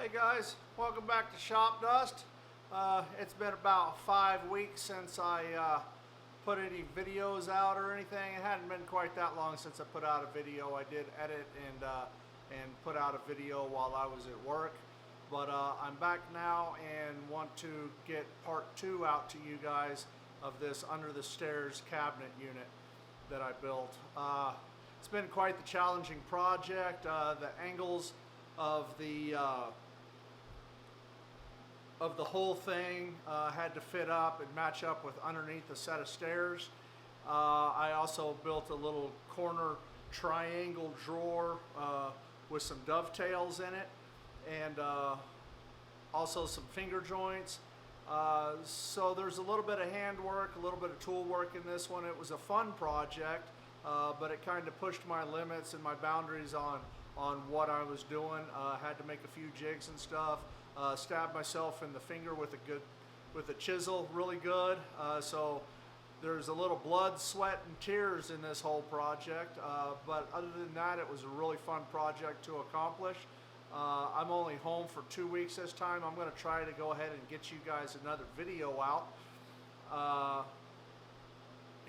Hey guys, welcome back to Shop Dust. It's been about 5 weeks since I put any videos out or anything. It hadn't been quite that long since I put out a video. I did edit and put out a video while I was at work. But I'm back now and want to get part 2 out to you guys of this under the stairs cabinet unit that I built. It's been quite the challenging project. The angles of the whole thing had to fit up and match up with underneath the set of stairs. I also built a little corner triangle drawer with some dovetails in it, and also some finger joints. So there's a little bit of handwork, a little bit of tool work in this one. It was a fun project, but it kind of pushed my limits and my boundaries on what I was doing. Had to make a few jigs and stuff. Stabbed myself in the finger with a chisel really good. So there's a little blood, sweat, and tears in this whole project. But other than that, it was a really fun project to accomplish. I'm only home for 2 weeks this time. I'm going to try to go ahead and get you guys another video out.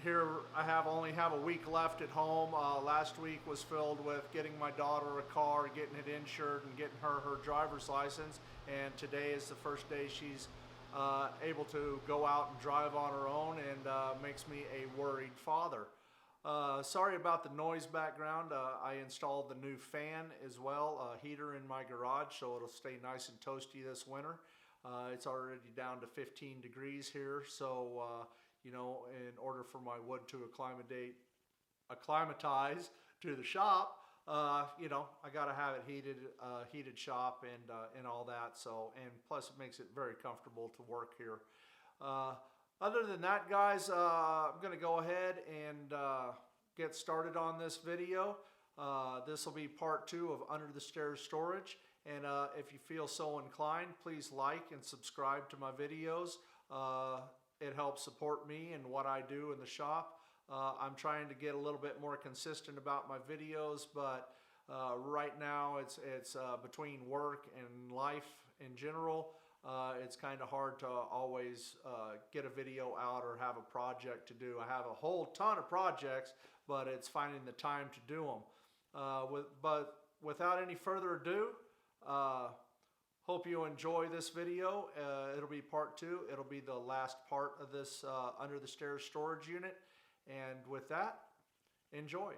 Here I only have a week left at home. Last week was filled with getting my daughter a car, getting it insured, and getting her driver's license. And today is the first day she's able to go out and drive on her own, and makes me a worried father. Sorry about the noise background. I installed the new fan as well, a heater in my garage, so it'll stay nice and toasty this winter. It's already down to 15 degrees here, so you know, in order for my wood to acclimatize to the shop, you know, I gotta have it heated shop and all that. So, and plus it makes it very comfortable to work here. Other than that, guys, I'm gonna go ahead and get started on this video. This will be part 2 of Under the Stairs Storage. And if you feel so inclined, please like and subscribe to my videos. It helps support me and what I do in the shop. I'm trying to get a little bit more consistent about my videos, but right now it's between work and life in general. It's kind of hard to always get a video out or have a project to do. I have a whole ton of projects, but it's finding the time to do them. But without any further ado, hope you enjoy this video. It'll be part 2. It'll be the last part of this under the stairs storage unit. And with that, enjoy.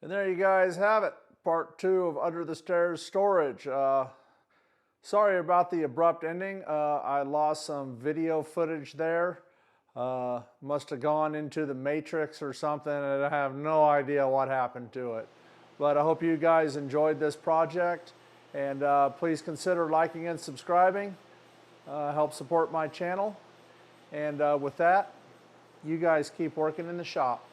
And there you guys have it, part 2 of Under the Stairs storage. Sorry about the abrupt ending. I lost some video footage there. Must have gone into the matrix or something, and I have no idea what happened to it. But I hope you guys enjoyed this project, and please consider liking and subscribing. Help support my channel. And with that, you guys keep working in the shop.